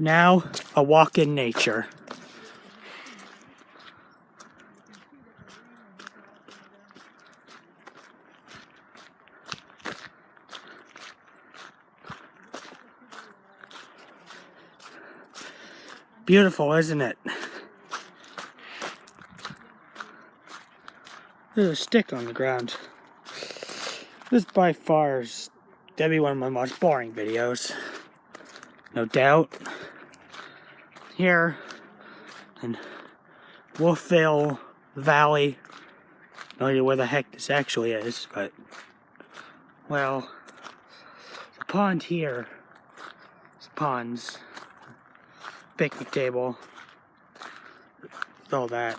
Now, a walk in nature. Beautiful, isn't it? There's a stick on the ground. This by far is that'd be one of my most boring videos. No doubt. Here in Wolfville Valley. No idea where the heck this actually is, but well, the pond here. This pond's picnic table. All that.